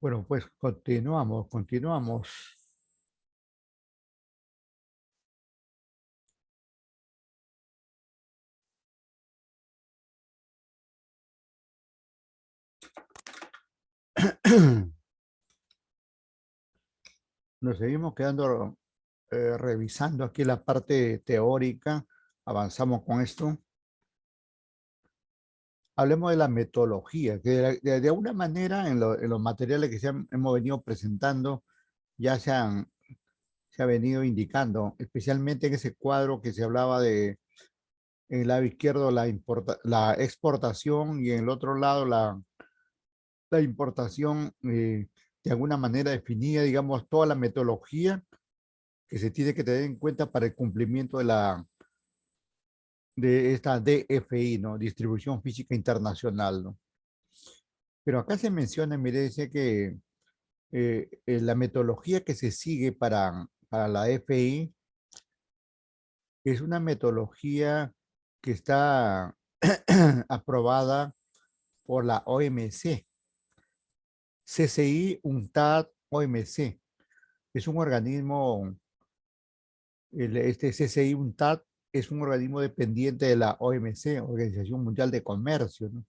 Bueno, pues continuamos. Nos seguimos quedando revisando aquí la parte teórica. Avanzamos con esto. Hablemos de la metodología, que de alguna manera en los materiales que hemos venido presentando ya se ha venido indicando, especialmente en ese cuadro que se hablaba de en el lado izquierdo la exportación y en el otro lado la importación, de alguna manera definía, digamos, toda la metodología que se tiene que tener en cuenta para el cumplimiento de esta DFI, ¿no? Distribución Física Internacional, ¿no? Pero acá se menciona, mire, dice que la metodología que se sigue para la FI es una metodología que está aprobada por la OMC, CCI, UNTAD, OMC. Es un organismo, este CCI, UNTAD, es un organismo dependiente de la OMC, Organización Mundial de Comercio, ¿no?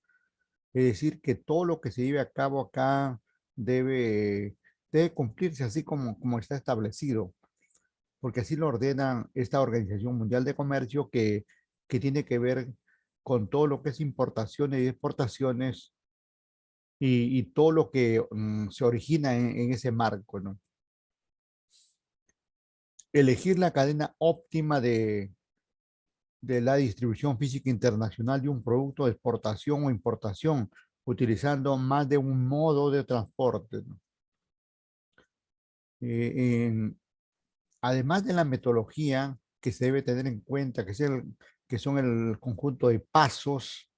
Es decir, que todo lo que se lleve a cabo acá debe, debe cumplirse así como está establecido, porque así lo ordena esta Organización Mundial de Comercio que tiene que ver con todo lo que es importaciones y exportaciones y todo lo que se origina en ese marco, ¿no? Elegir la cadena óptima de la distribución física internacional de un producto de exportación o importación, utilizando más de un modo de transporte, ¿no? En, además de la metodología que se debe tener en cuenta, que son el conjunto de pasos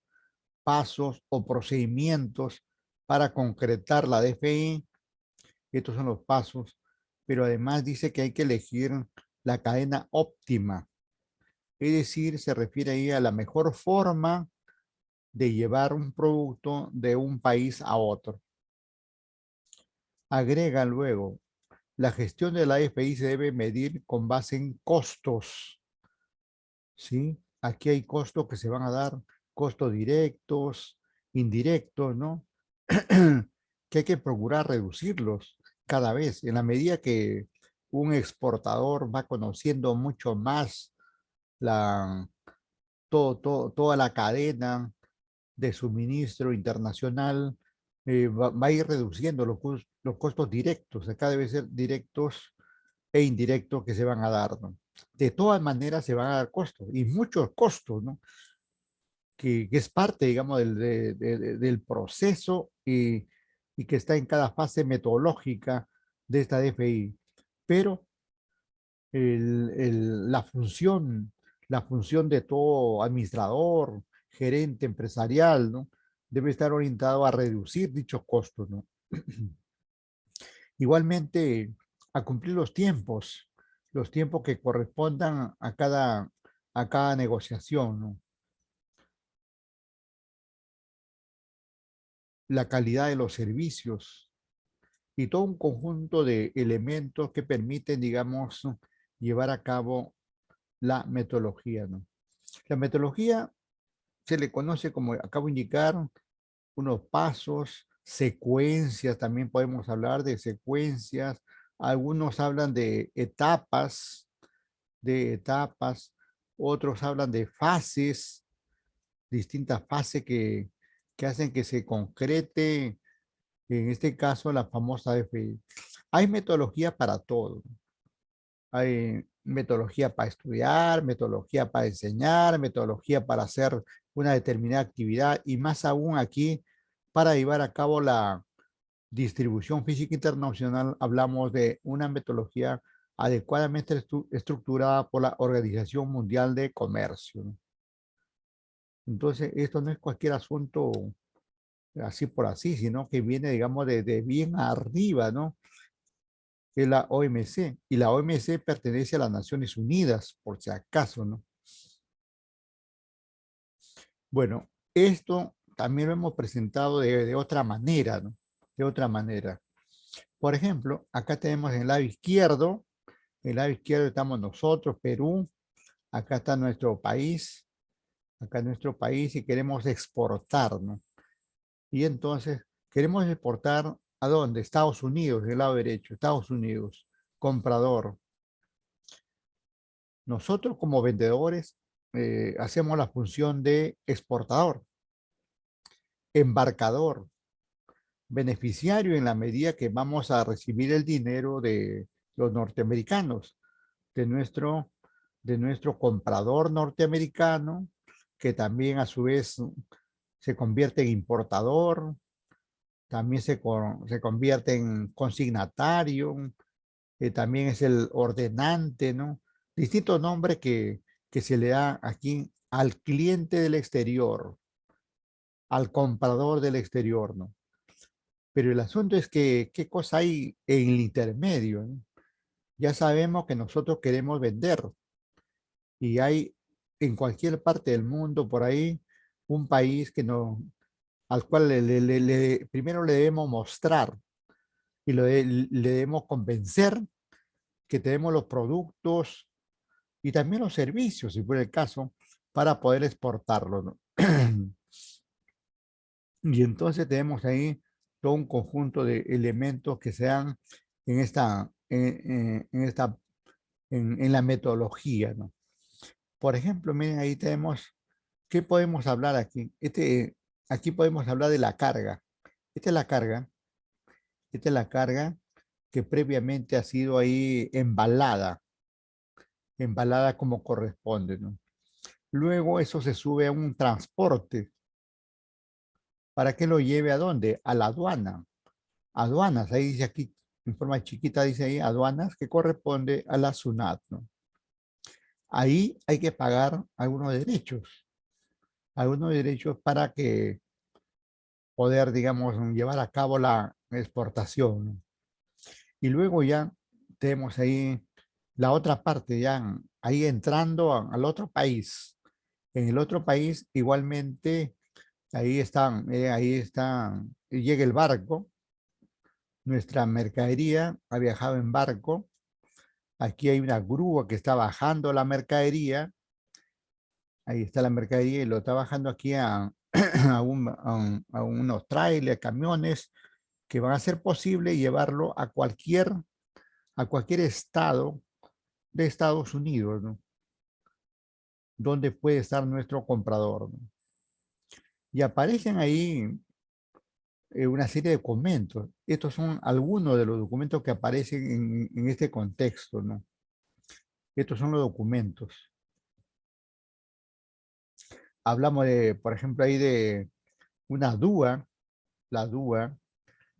o procedimientos para concretar la DFI, estos son los pasos, pero además dice que hay que elegir la cadena óptima, es decir, se refiere ahí a la mejor forma de llevar un producto de un país a otro. Agrega luego, la gestión de la FI se debe medir con base en costos, ¿sí? Aquí hay costos que se van a dar, costos directos, indirectos, ¿no? Que hay que procurar reducirlos cada vez, en la medida que un exportador va conociendo mucho más la, toda la cadena de suministro internacional, va a ir reduciendo los costos directos. Acá debe ser directos e indirectos que se van a dar, ¿no? De todas maneras se van a dar costos y muchos costos, ¿no? Que es parte, digamos, del proceso y que está en cada fase metodológica de esta DFI. Pero la función de todo administrador, gerente empresarial, ¿no? Debe estar orientado a reducir dichos costos, ¿no? Igualmente, a cumplir los tiempos que correspondan a cada negociación, ¿no? La calidad de los servicios y todo un conjunto de elementos que permiten, digamos, llevar a cabo la metodología, ¿no? La metodología se le conoce, como acabo de indicar, unos pasos, secuencias, también podemos hablar de secuencias, algunos hablan de etapas, otros hablan de fases, distintas fases que hacen que se concrete, en este caso, la famosa FI. Hay metodología para todo. Hay metodología para estudiar, metodología para enseñar, metodología para hacer una determinada actividad y más aún aquí para llevar a cabo la distribución física internacional. Hablamos de una metodología adecuadamente estructurada por la Organización Mundial de Comercio, ¿no? Entonces, esto no es cualquier asunto así por así, sino que viene, digamos, de bien arriba, ¿no? Que es la OMC. Y la OMC pertenece a las Naciones Unidas, por si acaso, ¿no? Bueno, esto también lo hemos presentado de otra manera, ¿no? De otra manera. Por ejemplo, acá tenemos en el lado izquierdo estamos nosotros, Perú, acá está nuestro país, acá nuestro país y queremos exportar, ¿no? Y entonces queremos exportar ¿a dónde? Estados Unidos, del lado derecho, Estados Unidos, comprador. Nosotros como vendedores hacemos la función de exportador, embarcador, beneficiario en la medida que vamos a recibir el dinero de los norteamericanos, de nuestro, de nuestro comprador norteamericano, que también a su vez se convierte en importador, también se convierte en consignatario, también es el ordenante, ¿no? Distintos nombres que se le da aquí al cliente del exterior, al comprador del exterior, ¿no? Pero el asunto es que, ¿qué cosa hay en el intermedio? ¿No? Ya sabemos que nosotros queremos vender y hay en cualquier parte del mundo por ahí un país que no, al cual primero le debemos mostrar y le debemos convencer que tenemos los productos y también los servicios, si fuera el caso, para poder exportarlo, ¿no? Y entonces tenemos ahí todo un conjunto de elementos que se dan en esta, en la metodología, ¿no? Por ejemplo, miren, ahí tenemos, ¿qué podemos hablar aquí? Aquí podemos hablar de la carga. Esta es la carga, esta es la carga que previamente ha sido ahí embalada como corresponde, ¿no? Luego eso se sube a un transporte para que lo lleve a dónde? A la aduana. Aduanas, ahí dice aquí, en forma chiquita dice ahí, aduanas, que corresponde a la SUNAT, ¿no? Ahí hay que pagar algunos derechos para que poder, digamos, llevar a cabo la exportación, ¿no? Y luego ya tenemos ahí la otra parte, ya ahí entrando al otro país. En el otro país, igualmente, ahí están, llega el barco, nuestra mercadería ha viajado en barco, aquí hay una grúa que está bajando la mercadería, ahí está la mercadería y lo está bajando aquí a unos trailers, camiones, que van a hacer posible llevarlo a cualquier estado de Estados Unidos, ¿no? Donde puede estar nuestro comprador, ¿no? Y aparecen ahí una serie de documentos. Estos son algunos de los documentos que aparecen en este contexto, ¿no? Estos son los documentos. Hablamos de, por ejemplo, ahí de una DUA, la DUA,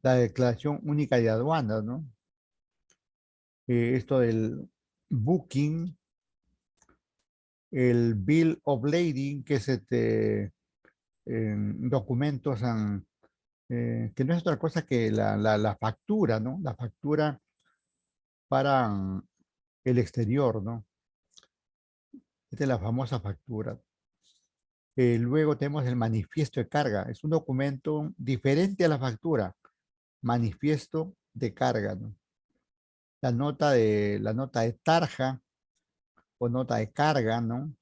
la Declaración Única de Aduanas, ¿no? Esto del booking, el Bill of Lading, que es documentos que no es otra cosa que la factura, ¿no? La factura para el exterior, ¿no? Esta es la famosa factura. Luego tenemos el manifiesto de carga. Es un documento diferente a la factura. Manifiesto de carga, ¿no? La nota de tarja o nota de carga, ¿no?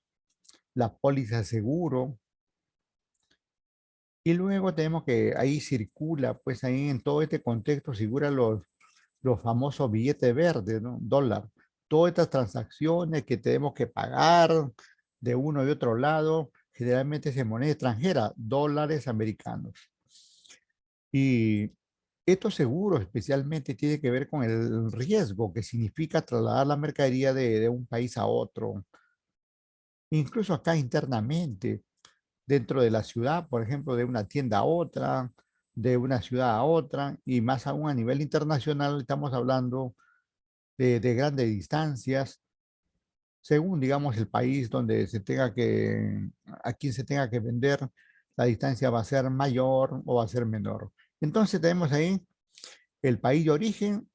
La póliza de seguro. Y luego tenemos que ahí circula, pues ahí en todo este contexto figuran los famosos billetes verdes, ¿no? Dólar. Todas estas transacciones que tenemos que pagar de uno y otro lado, generalmente es en moneda extranjera, dólares americanos. Y estos seguros especialmente tiene que ver con el riesgo que significa trasladar la mercadería de un país a otro, incluso acá internamente, dentro de la ciudad, por ejemplo, de una tienda a otra, de una ciudad a otra, y más aún a nivel internacional, estamos hablando de grandes distancias, según, digamos, el país donde a quien se tenga que vender, la distancia va a ser mayor o va a ser menor. Entonces tenemos ahí el país de origen,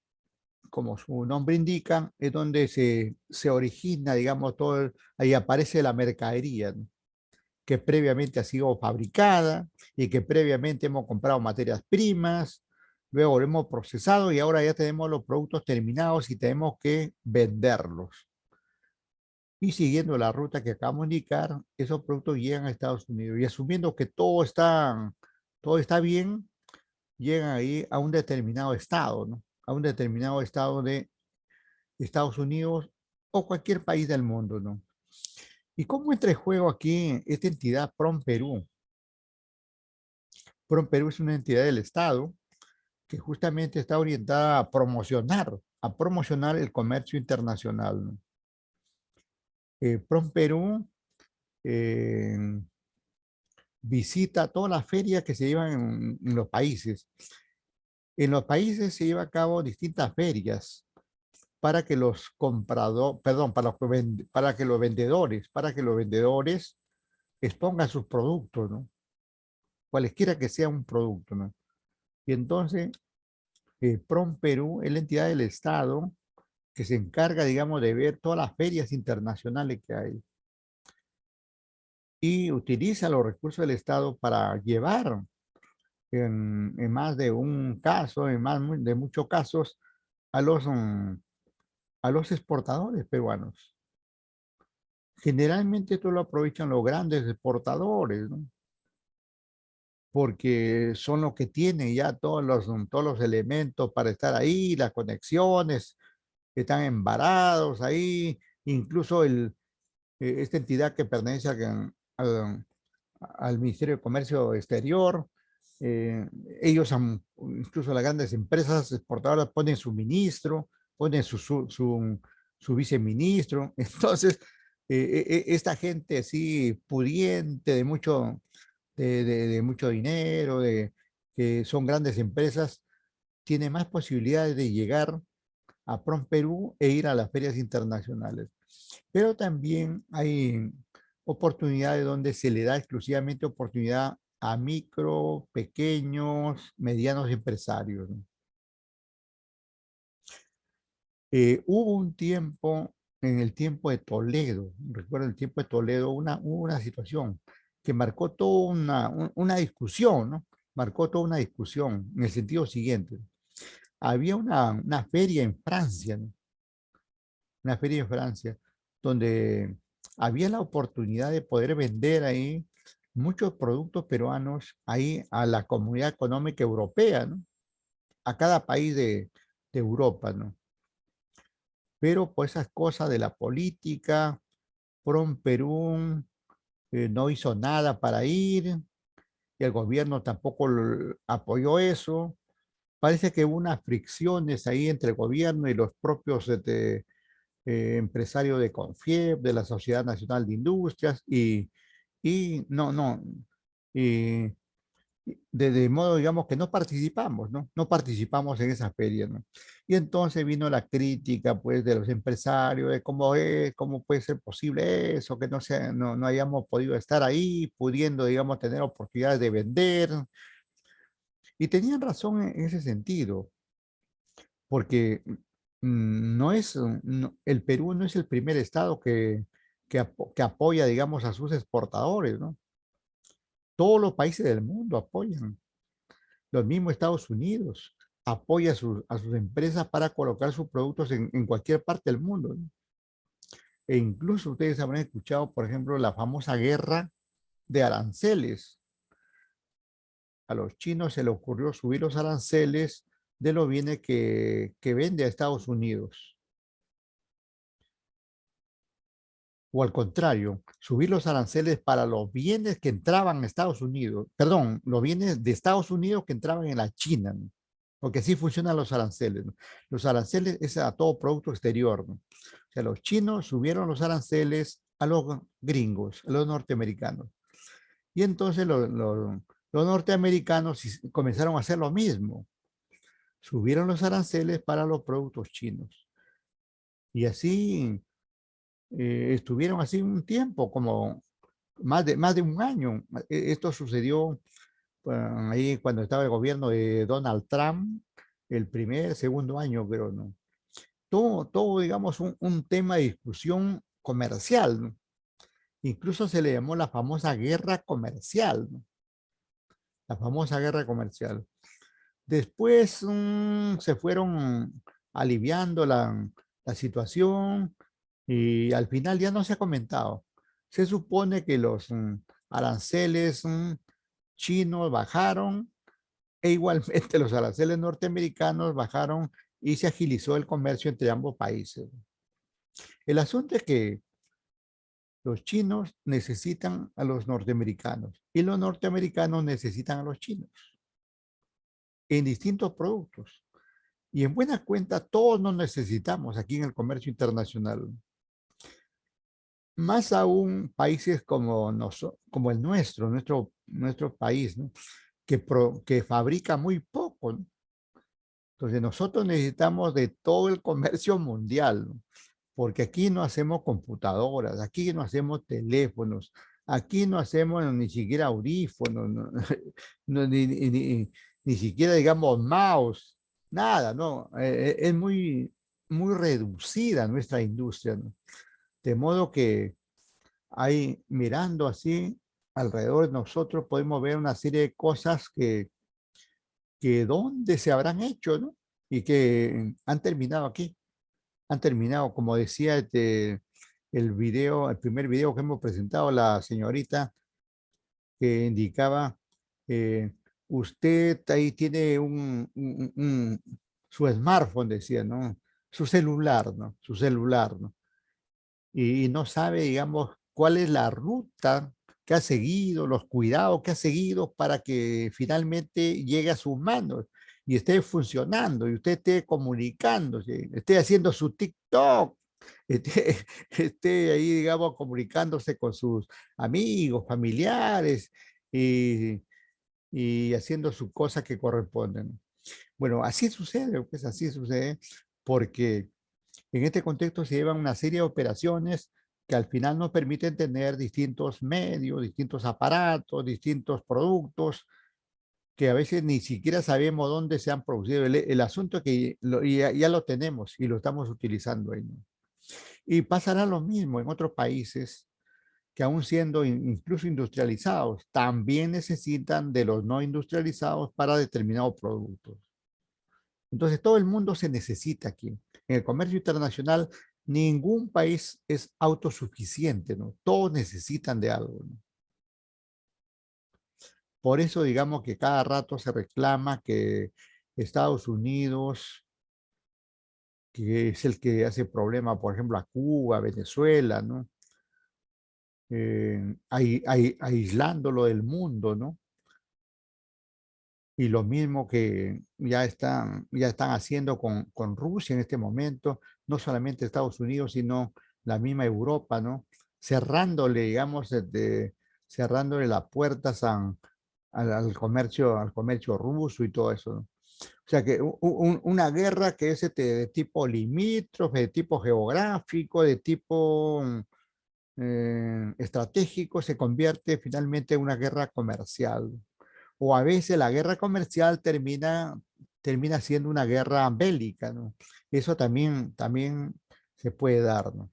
como su nombre indica, es donde se origina, digamos, ahí aparece la mercadería, ¿no? Que previamente ha sido fabricada y que previamente hemos comprado materias primas, luego lo hemos procesado y ahora ya tenemos los productos terminados y tenemos que venderlos. Y siguiendo la ruta que acabamos de indicar, esos productos llegan a Estados Unidos y asumiendo que todo está bien, llegan ahí a un determinado estado, ¿no? A un determinado estado de Estados Unidos o cualquier país del mundo, ¿no? ¿Y cómo entra en juego aquí esta entidad PROM Perú? PROM Perú es una entidad del Estado que justamente está orientada a promocionar el comercio internacional, ¿no? PROM Perú eh, visita todas las ferias que se llevan en los países. En los países se lleva a cabo distintas ferias para que los compradores, perdón, para que los vendedores expongan sus productos, ¿no? Cualesquiera que sea un producto, ¿no? Y entonces, PROM Perú es la entidad del Estado que se encarga, digamos, de ver todas las ferias internacionales que hay y utiliza los recursos del Estado para llevar en más de un caso, en más de muchos casos, a los exportadores peruanos. Generalmente esto lo aprovechan los grandes exportadores, ¿no? Porque son los que tienen ya todos los elementos para estar ahí, las conexiones, están embarados ahí, incluso esta entidad que pertenece al Ministerio de Comercio Exterior, eh, ellos, incluso las grandes empresas exportadoras, ponen su ministro, ponen su viceministro. Entonces, esta gente así pudiente, de mucho dinero, que son grandes empresas, tiene más posibilidades de llegar a PROM Perú e ir a las ferias internacionales. Pero también hay oportunidades donde se le da exclusivamente oportunidad a micro, pequeños, medianos empresarios, ¿no? Hubo un tiempo, en el tiempo de Toledo, recuerdo el tiempo de Toledo, hubo una situación que marcó toda una discusión, ¿no? Marcó toda una discusión en el sentido siguiente. Había una feria en Francia, ¿no? Una feria en Francia, donde había la oportunidad de poder vender ahí muchos productos peruanos ahí a la Comunidad Económica Europea, ¿no? A cada país de Europa, ¿no? Pero pues esas cosas de la política, PROM Perú no hizo nada para ir y el gobierno tampoco apoyó eso. Parece que hubo unas fricciones ahí entre el gobierno y los propios empresarios de Confiep, de la Sociedad Nacional de Industrias y no, no, y de modo, digamos, que no participamos, ¿no? No participamos en esa feria, ¿no? Y entonces vino la crítica, pues, de los empresarios, de cómo es, cómo puede ser posible eso, que no hayamos podido estar ahí, pudiendo, digamos, tener oportunidades de vender. Y tenían razón en ese sentido, porque el Perú no es el primer estado que apoya, digamos, a sus exportadores, ¿no? Todos los países del mundo apoyan. Los mismos Estados Unidos apoya a sus empresas para colocar sus productos en cualquier parte del mundo, ¿no? E incluso ustedes habrán escuchado, por ejemplo, la famosa guerra de aranceles. A los chinos se les ocurrió subir los aranceles de los bienes que vende a Estados Unidos. O al contrario, subir los aranceles para los bienes que entraban a Estados Unidos, perdón, los bienes de Estados Unidos que entraban en la China, ¿no? Porque así funcionan los aranceles, ¿no? Los aranceles es a todo producto exterior, ¿no? O sea, los chinos subieron los aranceles a los gringos, a los norteamericanos. Y entonces los norteamericanos comenzaron a hacer lo mismo. Subieron los aranceles para los productos chinos. Y así estuvieron así un tiempo, como más de un año. Esto sucedió ahí cuando estaba el gobierno de Donald Trump, el segundo año, creo, ¿no? Todo digamos, un tema de discusión comercial, ¿no? Incluso se le llamó la famosa guerra comercial, ¿no? La famosa guerra comercial. Después se fueron aliviando la situación y al final ya no se ha comentado. Se supone que los aranceles chinos bajaron e igualmente los aranceles norteamericanos bajaron y se agilizó el comercio entre ambos países. El asunto es que los chinos necesitan a los norteamericanos y los norteamericanos necesitan a los chinos en distintos productos. Y en buena cuenta, todos nos necesitamos aquí en el comercio internacional. Más aún países como el nuestro país, ¿no? Que fabrica muy poco, ¿no? Entonces nosotros necesitamos de todo el comercio mundial, ¿no? Porque aquí no hacemos computadoras, aquí no hacemos teléfonos, aquí no hacemos ni siquiera audífonos, no, ni siquiera digamos mouse, nada, ¿no? Es muy reducida nuestra industria, ¿no? De modo que ahí mirando así alrededor de nosotros podemos ver una serie de cosas que dónde se habrán hecho, ¿no? Y que han terminado aquí, han terminado, como decía el primer video que hemos presentado, la señorita que indicaba, eh, usted ahí tiene su smartphone, decía, ¿no? Su celular, ¿no? Su celular, ¿no? Y no sabe, digamos, cuál es la ruta que ha seguido, los cuidados que ha seguido para que finalmente llegue a sus manos y esté funcionando y usted esté comunicándose, esté haciendo su TikTok, esté, esté ahí, digamos, comunicándose con sus amigos, familiares y haciendo sus cosas que corresponden. Bueno, así sucede, pues así sucede, porque en este contexto se llevan una serie de operaciones que al final nos permiten tener distintos medios, distintos aparatos, distintos productos que a veces ni siquiera sabemos dónde se han producido. El asunto es que ya lo tenemos y lo estamos utilizando ahí, ¿no? Y pasará lo mismo en otros países que aún siendo incluso industrializados, también necesitan de los no industrializados para determinados productos. Entonces, todo el mundo se necesita aquí. En el comercio internacional, ningún país es autosuficiente, ¿no? Todos necesitan de algo, ¿no? Por eso, digamos que cada rato se reclama que Estados Unidos, que es el que hace problema, por ejemplo, a Cuba, Venezuela, ¿no? Aislándolo del mundo, ¿no? Y lo mismo que ya están haciendo con Rusia en este momento, no solamente Estados Unidos, sino la misma Europa, ¿no? Cerrándole, digamos, cerrándole las puertas al comercio ruso y todo eso, ¿no? O sea que una guerra que es de tipo limítrofe, de tipo geográfico, de tipo estratégico, se convierte finalmente en una guerra comercial, o a veces la guerra comercial termina siendo una guerra bélica, ¿no? Eso también se puede dar, ¿no?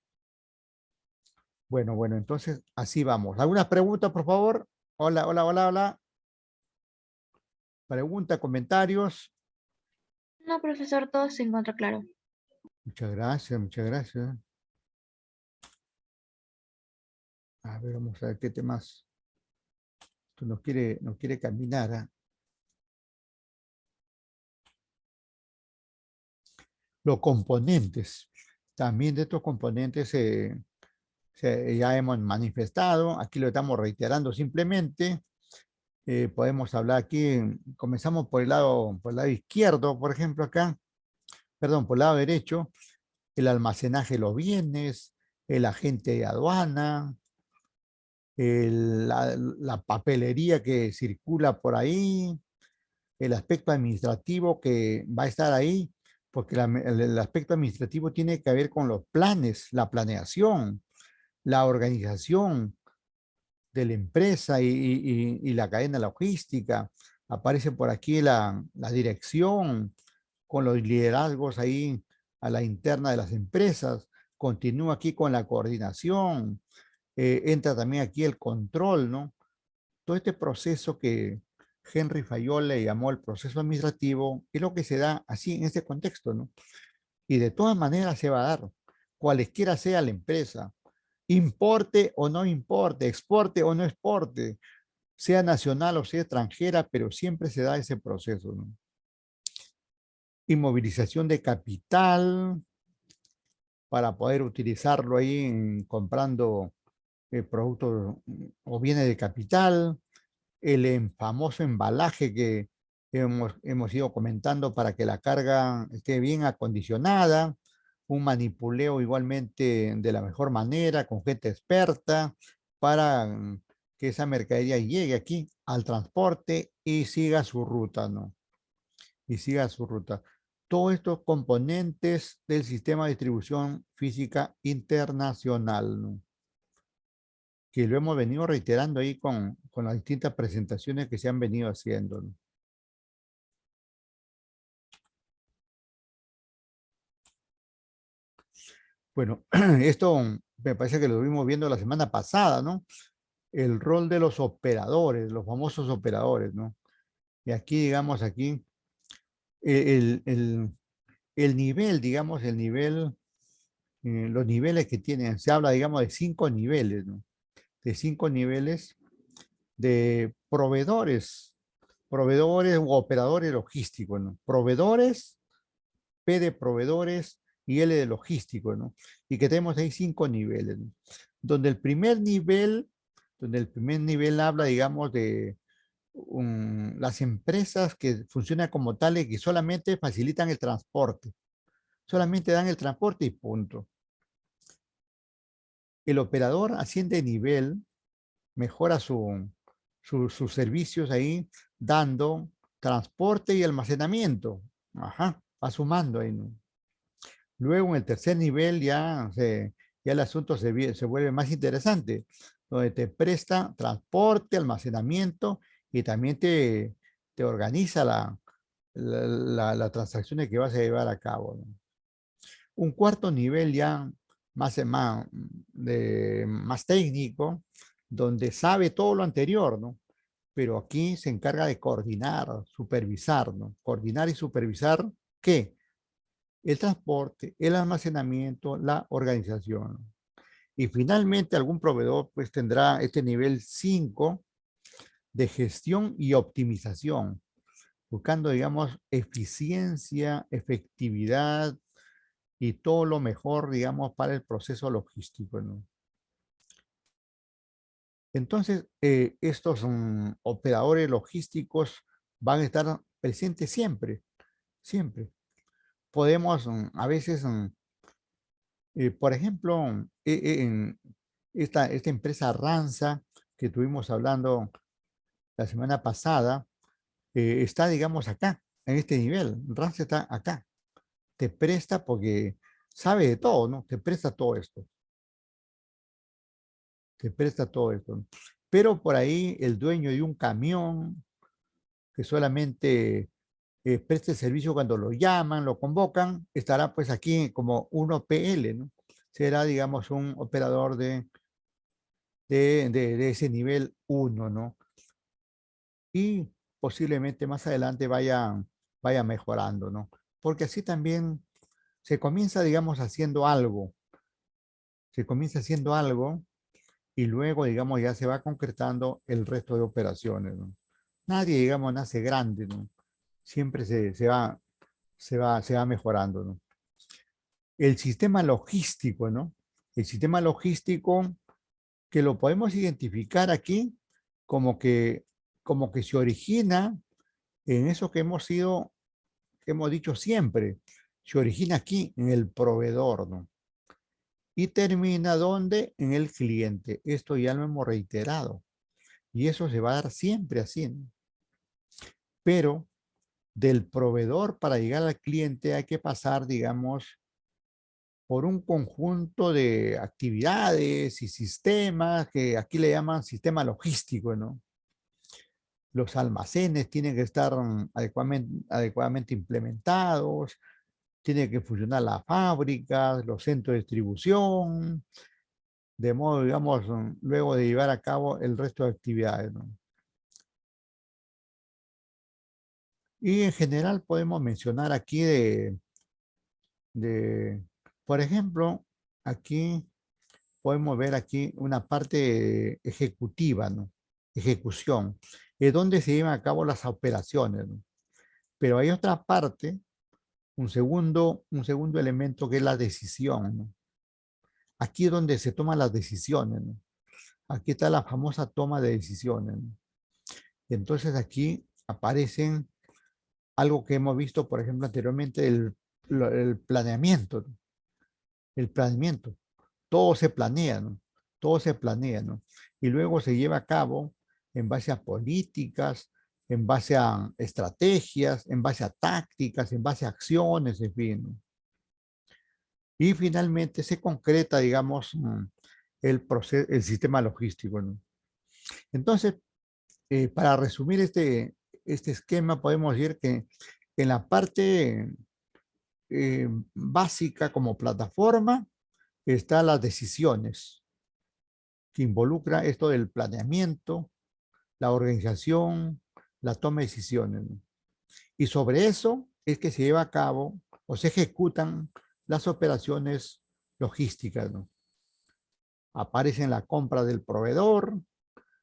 Bueno, entonces así vamos. ¿Alguna pregunta, por favor? Hola, hola, hola, hola. Pregunta, comentarios. No, profesor, todo se encuentra claro. Muchas gracias, muchas gracias. A ver, vamos a ver qué temas. Esto nos quiere caminar, ¿ah? Los componentes. También de estos componentes ya hemos manifestado. Aquí lo estamos reiterando simplemente. Podemos hablar aquí, comenzamos por el lado izquierdo, por ejemplo, acá, perdón, por el lado derecho, el almacenaje de los bienes, el agente de aduana, la papelería que circula por ahí, el aspecto administrativo que va a estar ahí, porque el aspecto administrativo tiene que ver con los planes, la planeación, la organización de la empresa y la cadena logística. Aparece por aquí la dirección con los liderazgos ahí a la interna de las empresas. Continúa aquí con la coordinación. Entra también aquí el control, ¿no? Todo este proceso Henry Fayol le llamó el proceso administrativo, es lo que se da así en este contexto, ¿no? Y de todas maneras se va a dar, cualesquiera sea la empresa, importe o no importe, exporte o no exporte, sea nacional o sea extranjera, pero siempre se da ese proceso, ¿no? Inmovilización de capital para poder utilizarlo ahí comprando productos o bienes de capital, el famoso embalaje que hemos ido comentando para que la carga esté bien acondicionada, un manipuleo igualmente de la mejor manera, con gente experta, para que esa mercadería llegue aquí al transporte y siga su ruta, ¿no? Y siga su ruta. Todos estos componentes del sistema de distribución física internacional, ¿no? Que lo hemos venido reiterando ahí con las distintas presentaciones que se han venido haciendo, ¿no? Bueno, esto me parece que lo vimos viendo la semana pasada, ¿no? El rol de los operadores, los famosos operadores, ¿no? Y aquí, digamos, aquí, el, el, el nivel, digamos, el nivel, los niveles que tienen, se habla, digamos, de 5 niveles, ¿no? De 5 niveles de proveedores u operadores logísticos, ¿no? Proveedores, P de proveedores y L de logístico, ¿no? Y que tenemos ahí 5 niveles, ¿no? Donde el primer nivel, donde el primer nivel habla, digamos, de las empresas que funcionan como tales que solamente facilitan el transporte, solamente dan el transporte y punto. El operador asciende de nivel, mejora sus servicios ahí, dando transporte y almacenamiento. Ajá, va sumando ahí, ¿no? Luego en el tercer nivel ya el asunto se vuelve más interesante, donde te presta transporte, almacenamiento y también te organiza la transacciones que vas a llevar a cabo, ¿no? Un cuarto nivel ya más técnico, donde sabe todo lo anterior, ¿no? Pero aquí se encarga de coordinar, supervisar, ¿no? Coordinar y supervisar, ¿qué? El transporte, el almacenamiento, la organización. Y finalmente algún proveedor pues tendrá este nivel 5 de gestión y optimización, buscando, digamos, eficiencia, efectividad y todo lo mejor, digamos, para el proceso logístico, ¿no? Entonces, estos operadores logísticos van a estar presentes siempre, siempre. Podemos a veces por ejemplo, en esta empresa Ranza que estuvimos hablando la semana pasada, está, digamos, acá, en este nivel. Ranza está acá. Te presta porque sabe de todo, ¿no? Te presta todo esto. Te presta todo esto. Pero por ahí el dueño de un camión que solamente presta el servicio cuando lo llaman, lo convocan, estará pues aquí como un OPL, ¿no? Será, digamos, un operador de ese nivel 1, ¿no? Y posiblemente más adelante vaya mejorando, ¿no? Porque así también se comienza, digamos, haciendo algo, se comienza haciendo algo y luego, digamos, ya se va concretando el resto de operaciones, ¿no? Nadie, digamos, nace grande, ¿no? Siempre se va mejorando, ¿no? El sistema logístico, ¿no? El sistema logístico que lo podemos identificar aquí como que, como que se origina en eso que hemos dicho siempre, se origina aquí en el proveedor, ¿no? Y termina ¿dónde? En el cliente. Esto ya lo hemos reiterado y eso se va a dar siempre así, ¿no? Pero del proveedor para llegar al cliente hay que pasar, digamos, por un conjunto de actividades y sistemas que aquí le llaman sistema logístico, ¿no? Los almacenes tienen que estar adecuadamente implementados, tiene que funcionar las fábricas, los centros de distribución, de modo, digamos, luego de llevar a cabo el resto de actividades, ¿no? Y en general podemos mencionar aquí de, por ejemplo, aquí podemos ver aquí una parte ejecutiva, ¿no? Ejecución, es donde se llevan a cabo las operaciones, ¿no? Pero hay otra parte, un segundo elemento que es la decisión, ¿no? Aquí es donde se toman las decisiones, ¿no? Aquí está la famosa toma de decisiones, ¿no? Y entonces aquí aparecen algo que hemos visto, por ejemplo, anteriormente, el planeamiento, ¿no? El planeamiento. Todo se planea, ¿no? Todo se planea, ¿no? Y luego se lleva a cabo en base a políticas, en base a estrategias, en base a tácticas, en base a acciones, en fin, ¿no? Y finalmente se concreta, digamos, el proceso, el sistema logístico, ¿no? Entonces, para resumir este esquema, podemos decir que en la parte básica como plataforma están las decisiones que involucra esto del planeamiento, la organización, la toma de decisiones, ¿no? Y sobre eso es que se lleva a cabo o se ejecutan las operaciones logísticas, ¿no? Aparece en la compra del proveedor,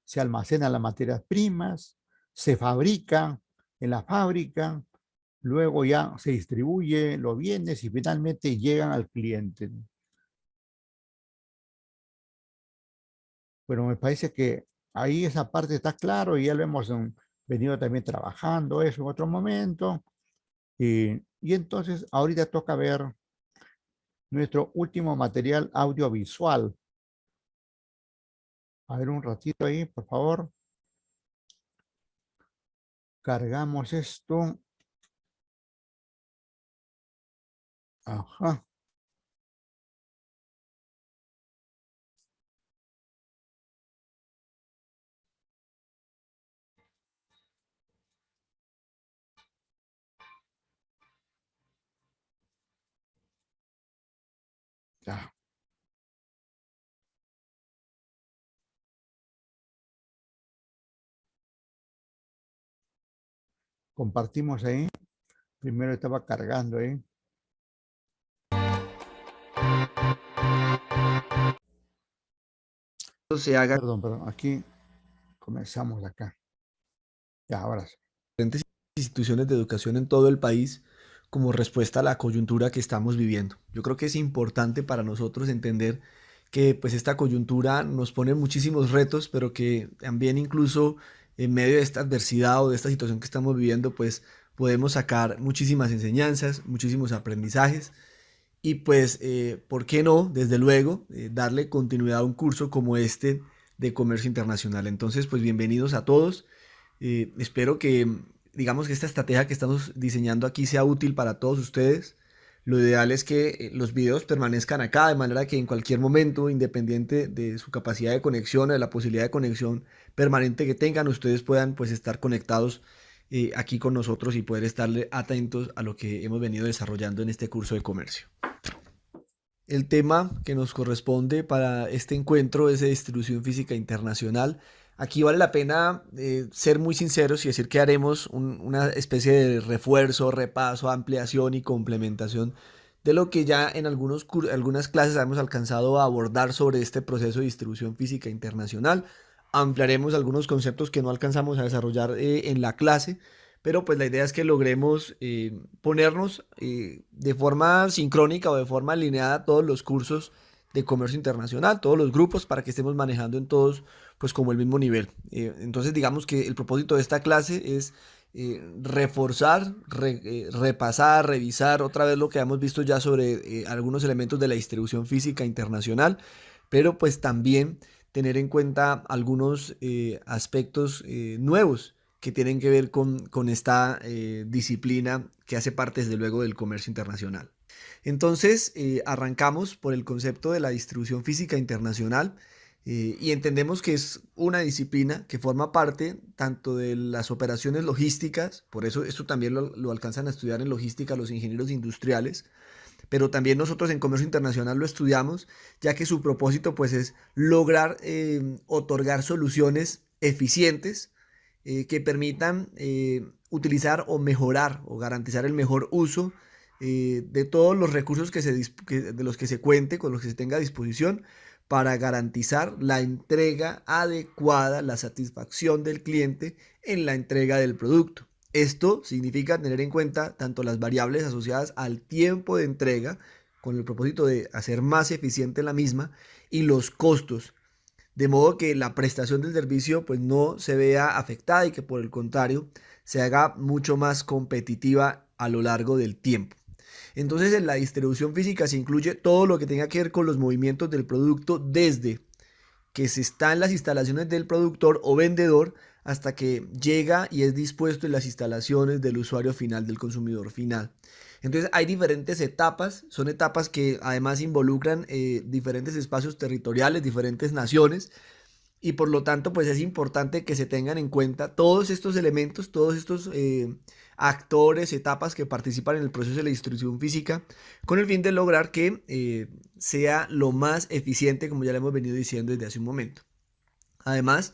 se almacenan las materias primas, se fabrican en la fábrica, luego ya se distribuye los bienes y finalmente llegan al cliente, ¿no? Pero me parece que ahí esa parte está claro y ya lo hemos venido también trabajando eso en otro momento. Y entonces ahorita toca ver nuestro último material audiovisual. A ver un ratito ahí, por favor. Cargamos esto. Ajá. Ya. Compartimos ahí. Primero estaba cargando ahí. Se haga Perdón. Aquí comenzamos acá. Ya, ahora sí. diferentes instituciones de educación en todo el país como respuesta a la coyuntura que estamos viviendo. Yo creo que es importante para nosotros entender que pues esta coyuntura nos pone muchísimos retos, pero que también incluso en medio de esta adversidad o de esta situación que estamos viviendo, pues podemos sacar muchísimas enseñanzas, muchísimos aprendizajes y pues, ¿por qué no? Desde luego, darle continuidad a un curso como este de comercio internacional. Entonces, pues bienvenidos a todos. Espero que, digamos que esta estrategia que estamos diseñando aquí sea útil para todos ustedes. Lo ideal es que los videos permanezcan acá, de manera que en cualquier momento, independiente de su capacidad de conexión o de la posibilidad de conexión permanente que tengan, ustedes puedan pues estar conectados aquí con nosotros y poder estarle atentos a lo que hemos venido desarrollando en este curso de comercio. El tema que nos corresponde para este encuentro es de distribución física internacional. Aquí vale la pena ser muy sinceros y decir que haremos una especie de refuerzo, repaso, ampliación y complementación de lo que ya en algunas clases hemos alcanzado a abordar sobre este proceso de distribución física internacional. Ampliaremos algunos conceptos que no alcanzamos a desarrollar en la clase, pero pues la idea es que logremos ponernos de forma sincrónica o de forma alineada todos los cursos de comercio internacional, todos los grupos para que estemos manejando en todos pues como el mismo nivel. Entonces digamos que el propósito de esta clase es reforzar, repasar, revisar otra vez lo que hemos visto ya sobre algunos elementos de la distribución física internacional, pero pues también tener en cuenta algunos aspectos nuevos que tienen que ver con esta disciplina que hace parte desde luego del comercio internacional. Entonces, arrancamos por el concepto de la distribución física internacional y entendemos que es una disciplina que forma parte tanto de las operaciones logísticas, por eso esto también lo alcanzan a estudiar en logística los ingenieros industriales, pero también nosotros en comercio internacional lo estudiamos, ya que su propósito pues es lograr otorgar soluciones eficientes que permitan utilizar o mejorar o garantizar el mejor uso de todos los recursos de los que se cuente, con los que se tenga a disposición, para garantizar la entrega adecuada, la satisfacción del cliente en la entrega del producto. Esto significa tener en cuenta tanto las variables asociadas al tiempo de entrega, con el propósito de hacer más eficiente la misma, y los costos, de modo que la prestación del servicio pues no se vea afectada y que por el contrario se haga mucho más competitiva a lo largo del tiempo. Entonces, en la distribución física se incluye todo lo que tenga que ver con los movimientos del producto desde que se está en las instalaciones del productor o vendedor hasta que llega y es dispuesto en las instalaciones del usuario final, del consumidor final. Entonces hay diferentes etapas, son etapas que además involucran diferentes espacios territoriales, diferentes naciones, y por lo tanto pues es importante que se tengan en cuenta todos estos elementos, todos estos actores, etapas que participan en el proceso de la distribución física, con el fin de lograr que sea lo más eficiente, como ya le hemos venido diciendo desde hace un momento. Además,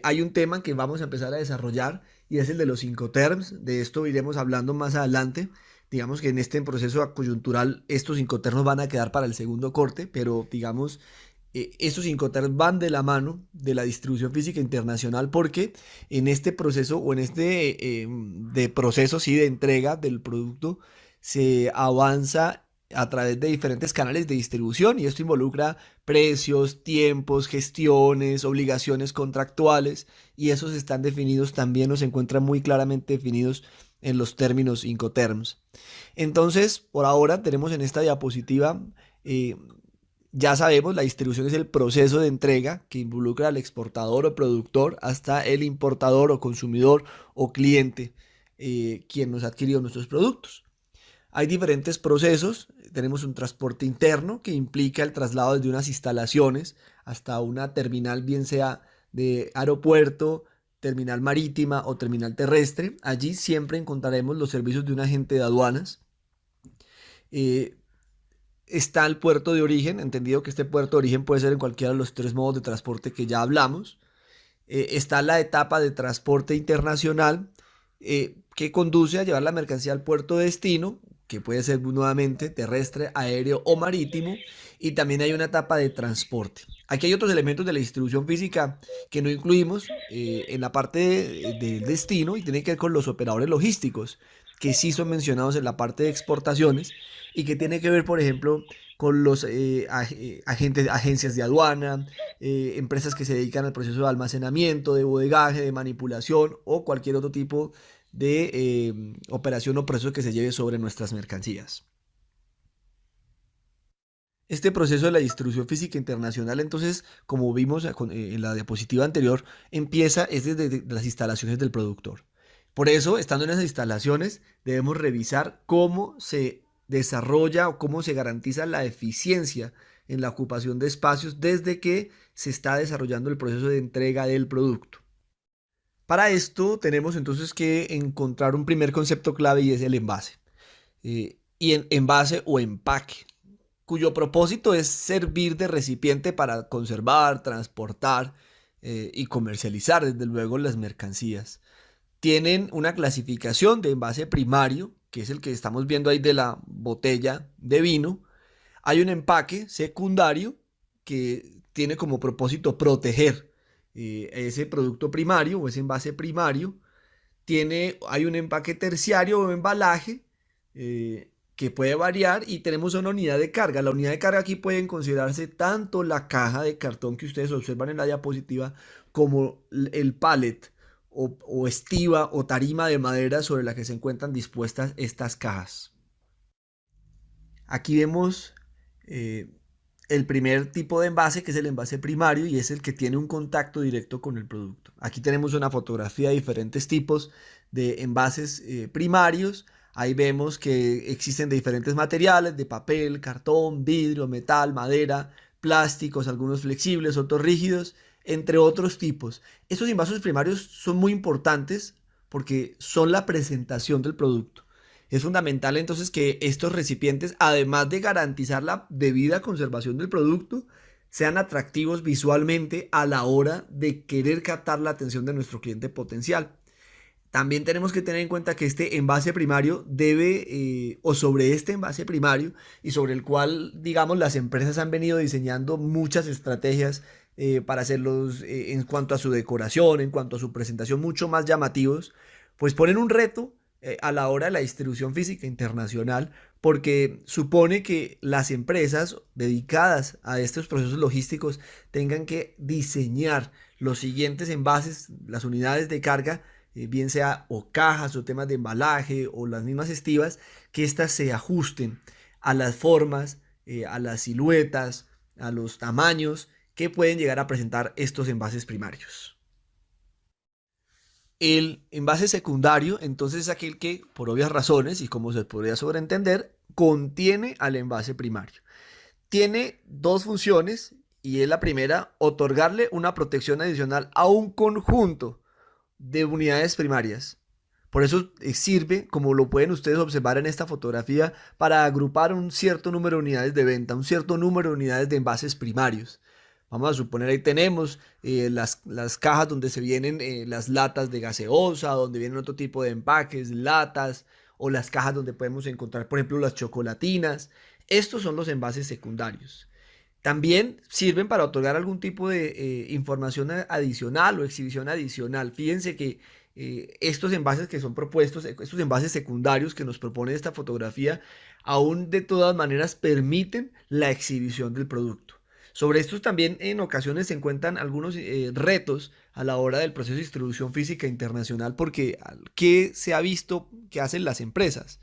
hay un tema que vamos a empezar a desarrollar y es el de los Incoterms. De esto iremos hablando más adelante. Digamos que en este proceso coyuntural estos Incoterms van a quedar para el segundo corte, pero digamos, estos Incoterms van de la mano de la distribución física internacional, porque en este proceso o en este de proceso sí, de entrega del producto se avanza a través de diferentes canales de distribución, y esto involucra precios, tiempos, gestiones, obligaciones contractuales, y esos están definidos también o se encuentran muy claramente definidos en los términos Incoterms. Entonces, por ahora tenemos en esta diapositiva, ya sabemos, la distribución es el proceso de entrega que involucra al exportador o productor hasta el importador o consumidor o cliente, quien nos ha adquirido nuestros productos. Hay diferentes procesos. Tenemos un transporte interno que implica el traslado desde unas instalaciones hasta una terminal, bien sea de aeropuerto, terminal marítima o terminal terrestre. Allí siempre encontraremos los servicios de un agente de aduanas. Está el puerto de origen, entendido que este puerto de origen puede ser en cualquiera de los tres modos de transporte que ya hablamos. Está la etapa de transporte internacional, que conduce a llevar la mercancía al puerto de destino, que puede ser nuevamente terrestre, aéreo o marítimo, y también hay una etapa de transporte. Aquí hay otros elementos de la distribución física que no incluimos en la parte del destino, y tiene que ver con los operadores logísticos, que sí son mencionados en la parte de exportaciones, y que tiene que ver, por ejemplo, con los agencias de aduana, empresas que se dedican al proceso de almacenamiento, de bodegaje, de manipulación o cualquier otro tipo de operación o proceso que se lleve sobre nuestras mercancías. Este proceso de la distribución física internacional, entonces, como vimos en la diapositiva anterior, empieza desde las instalaciones del productor. Por eso, estando en esas instalaciones, debemos revisar cómo se desarrolla o cómo se garantiza la eficiencia en la ocupación de espacios desde que se está desarrollando el proceso de entrega del producto. Para esto tenemos entonces que encontrar un primer concepto clave, y es el envase. Y envase o empaque, cuyo propósito es servir de recipiente para conservar, transportar y comercializar, desde luego, las mercancías. Tienen una clasificación de envase primario, que es el que estamos viendo ahí de la botella de vino. Hay un empaque secundario que tiene como propósito proteger ese producto primario o ese envase primario. Hay un empaque terciario o embalaje que puede variar, y tenemos una unidad de carga. La unidad de carga aquí pueden considerarse tanto la caja de cartón que ustedes observan en la diapositiva como el pallet o estiba o tarima de madera sobre la que se encuentran dispuestas estas cajas. Aquí vemos el primer tipo de envase, que es el envase primario, y es el que tiene un contacto directo con el producto. Aquí tenemos una fotografía de diferentes tipos de envases primarios. Ahí vemos que existen de diferentes materiales: de papel, cartón, vidrio, metal, madera, plásticos, algunos flexibles, otros rígidos, entre otros tipos. Estos envases primarios son muy importantes porque son la presentación del producto. Es fundamental entonces que estos recipientes, además de garantizar la debida conservación del producto, sean atractivos visualmente a la hora de querer captar la atención de nuestro cliente potencial. También tenemos que tener en cuenta que este envase primario debe, o sobre este envase primario, y sobre el cual, digamos, las empresas han venido diseñando muchas estrategias para hacerlos en cuanto a su decoración, en cuanto a su presentación, mucho más llamativos, pues ponen un reto a la hora de la distribución física internacional, porque supone que las empresas dedicadas a estos procesos logísticos tengan que diseñar los siguientes envases, las unidades de carga, bien sea o cajas o temas de embalaje o las mismas estivas, que éstas se ajusten a las formas, a las siluetas, a los tamaños que pueden llegar a presentar estos envases primarios. El envase secundario, entonces, es aquel que, por obvias razones y como se podría sobreentender, contiene al envase primario. Tiene dos funciones y es la primera, otorgarle una protección adicional a un conjunto de unidades primarias. Por eso sirve, como lo pueden ustedes observar en esta fotografía, para agrupar un cierto número de unidades de venta, un cierto número de unidades de envases primarios. Vamos a suponer ahí tenemos las cajas donde se vienen las latas de gaseosa, donde vienen otro tipo de empaques, latas, o las cajas donde podemos encontrar, por ejemplo, las chocolatinas. Estos son los envases secundarios. También sirven para otorgar algún tipo de información adicional o exhibición adicional. Fíjense que estos envases que son propuestos, estos envases secundarios que nos propone esta fotografía, aún de todas maneras permiten la exhibición del producto. Sobre estos también en ocasiones se encuentran algunos retos a la hora del proceso de distribución física internacional, porque ¿qué se ha visto que hacen las empresas?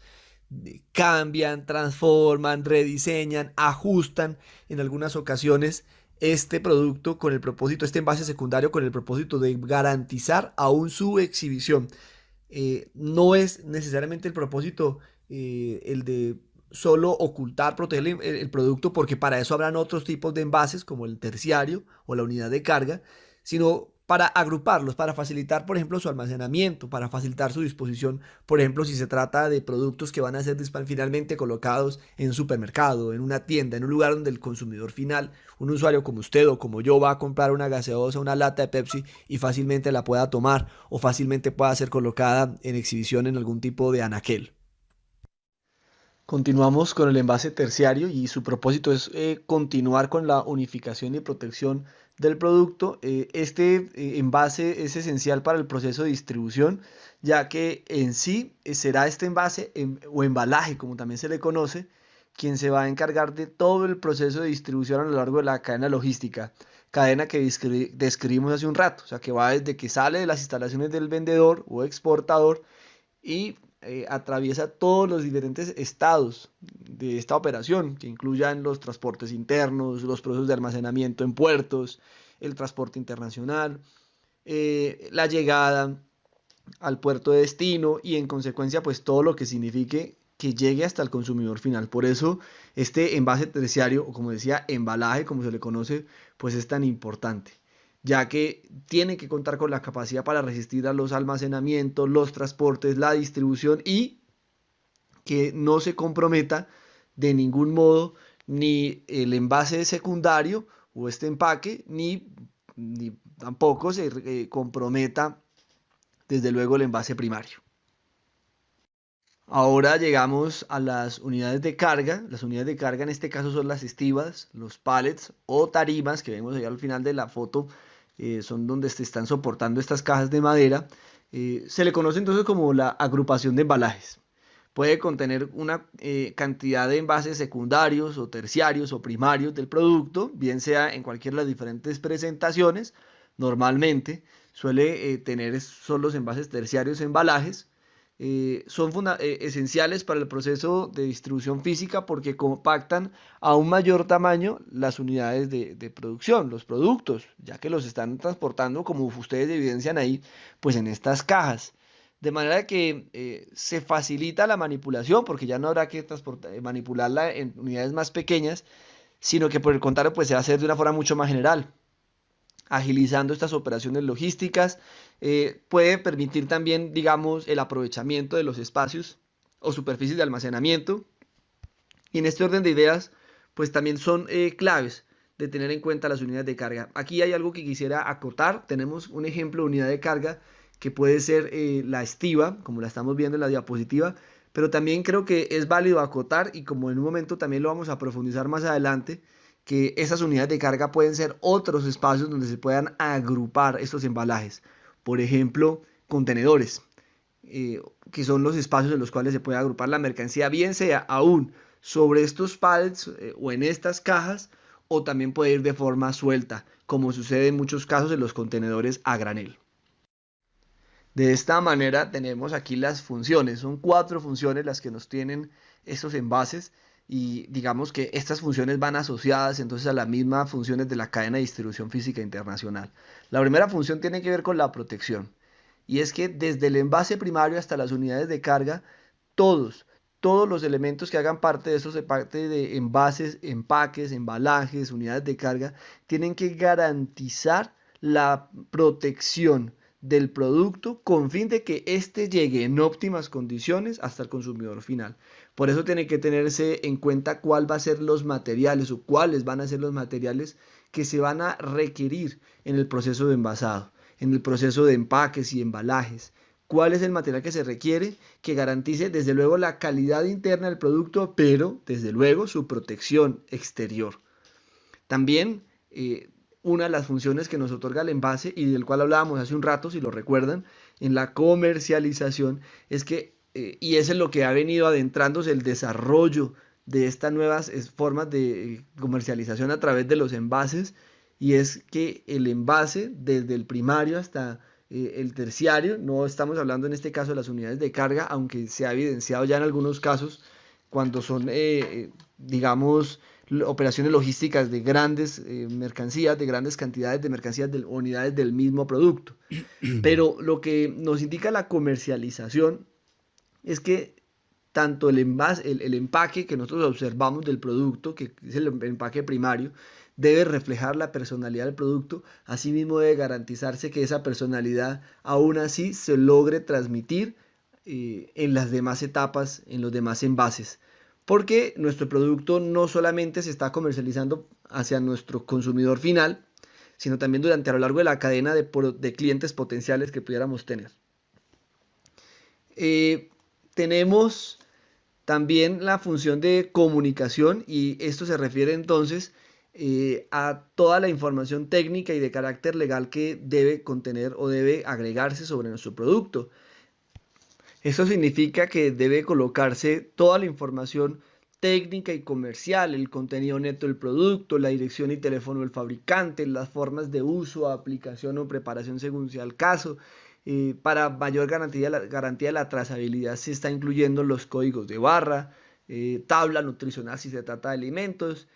Cambian, transforman, rediseñan, ajustan en algunas ocasiones este producto con el propósito, este envase secundario con el propósito de garantizar aún su exhibición. No es necesariamente el propósito el de solo ocultar, proteger el producto, porque para eso habrán otros tipos de envases como el terciario o la unidad de carga, sino para agruparlos, para facilitar, por ejemplo, su almacenamiento, para facilitar su disposición, por ejemplo, si se trata de productos que van a ser finalmente colocados en un supermercado, en una tienda, en un lugar donde el consumidor final, un usuario como usted o como yo, va a comprar una gaseosa, una lata de Pepsi y fácilmente la pueda tomar o fácilmente pueda ser colocada en exhibición en algún tipo de anaquel. Continuamos con el envase terciario y su propósito es continuar con la unificación y protección del producto. Este envase es esencial para el proceso de distribución, ya que en sí será este envase o embalaje, como también se le conoce, quien se va a encargar de todo el proceso de distribución a lo largo de la cadena logística, cadena que describimos hace un rato, o sea que va desde que sale de las instalaciones del vendedor o exportador y atraviesa todos los diferentes estados de esta operación, que incluyan los transportes internos, los procesos de almacenamiento en puertos, el transporte internacional, la llegada al puerto de destino y en consecuencia pues todo lo que signifique que llegue hasta el consumidor final. Por eso este envase terciario o como decía embalaje como se le conoce pues es tan importante, ya que tiene que contar con la capacidad para resistir a los almacenamientos, los transportes, la distribución y que no se comprometa de ningún modo ni el envase secundario o este empaque, ni tampoco se comprometa desde luego el envase primario. Ahora llegamos a las unidades de carga. Las unidades de carga en este caso son las estivas, los pallets o tarimas que vemos ahí al final de la foto. Son donde se están soportando estas cajas de madera. Se le conoce entonces como la agrupación de embalajes. Puede contener una cantidad de envases secundarios o terciarios o primarios del producto, bien sea en cualquiera de las diferentes presentaciones. Normalmente suele tener son los envases terciarios embalajes. Son esenciales para el proceso de distribución física porque compactan a un mayor tamaño las unidades de producción, los productos, ya que los están transportando, como ustedes evidencian ahí, pues en estas cajas. De manera que se facilita la manipulación porque ya no habrá que manipularla en unidades más pequeñas, sino que por el contrario pues se va a hacer de una forma mucho más general, agilizando estas operaciones logísticas. Puede permitir también, digamos, el aprovechamiento de los espacios o superficies de almacenamiento. Y en este orden de ideas, pues también son claves de tener en cuenta las unidades de carga. Aquí hay algo que quisiera acotar. Tenemos un ejemplo de unidad de carga que puede ser la estiva, como la estamos viendo en la diapositiva, pero también creo que es válido acotar, y como en un momento también lo vamos a profundizar más adelante, que esas unidades de carga pueden ser otros espacios donde se puedan agrupar estos embalajes. Por ejemplo, contenedores, que son los espacios en los cuales se puede agrupar la mercancía, bien sea aún sobre estos pallets o en estas cajas, o también puede ir de forma suelta, como sucede en muchos casos en los contenedores a granel. De esta manera tenemos aquí las funciones, son 4 funciones las que nos tienen estos envases, y digamos que estas funciones van asociadas entonces a las mismas funciones de la cadena de distribución física internacional. La primera función tiene que ver con la protección, y es que desde el envase primario hasta las unidades de carga, todos, todos los elementos que hagan parte de esos, parte de envases, empaques, embalajes, unidades de carga, tienen que garantizar la protección del producto con fin de que éste llegue en óptimas condiciones hasta el consumidor final. Por eso tiene que tenerse en cuenta cuál va a ser los materiales o cuáles van a ser los materiales que se van a requerir en el proceso de envasado, en el proceso de empaques y embalajes. ¿Cuál es el material que se requiere que garantice desde luego la calidad interna del producto, pero desde luego su protección exterior? También una de las funciones que nos otorga el envase y del cual hablábamos hace un rato, si lo recuerdan, en la comercialización, es que, y eso es lo que ha venido adentrándose el desarrollo de estas nuevas formas de comercialización a través de los envases, y es que el envase, desde el primario hasta el terciario, no estamos hablando en este caso de las unidades de carga, aunque se ha evidenciado ya en algunos casos cuando son, digamos, operaciones logísticas de grandes mercancías, de grandes cantidades de mercancías, de unidades del mismo producto. Pero lo que nos indica la comercialización es que tanto el envase, el empaque que nosotros observamos del producto, que es el empaque primario, debe reflejar la personalidad del producto. Asimismo debe garantizarse que esa personalidad aún así se logre transmitir en las demás etapas, en los demás envases. Porque nuestro producto no solamente se está comercializando hacia nuestro consumidor final, sino también durante a lo largo de la cadena de clientes potenciales que pudiéramos tener. Tenemos también la función de comunicación, y esto se refiere entonces a toda la información técnica y de carácter legal que debe contener o debe agregarse sobre nuestro producto. Esto significa que debe colocarse toda la información técnica y comercial, el contenido neto del producto, la dirección y teléfono del fabricante, las formas de uso, aplicación o preparación según sea el caso. Para mayor garantía de la trazabilidad se está incluyendo los códigos de barra, tabla nutricional si se trata de alimentos,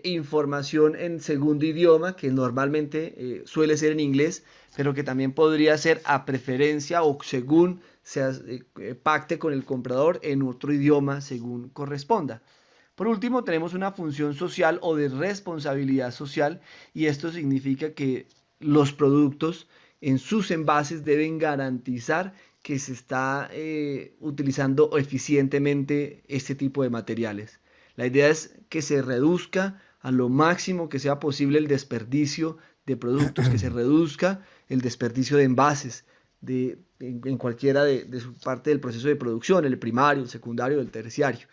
información en segundo idioma que normalmente suele ser en inglés, pero que también podría ser a preferencia o según se pacte con el comprador en otro idioma según corresponda. Por último, tenemos una función social o de responsabilidad social, y esto significa que los productos en sus envases deben garantizar que se está utilizando eficientemente este tipo de materiales. La idea es que se reduzca a lo máximo que sea posible el desperdicio de productos, que se reduzca el desperdicio de envases en cualquiera de su parte del proceso de producción, el primario, el secundario, el terciario.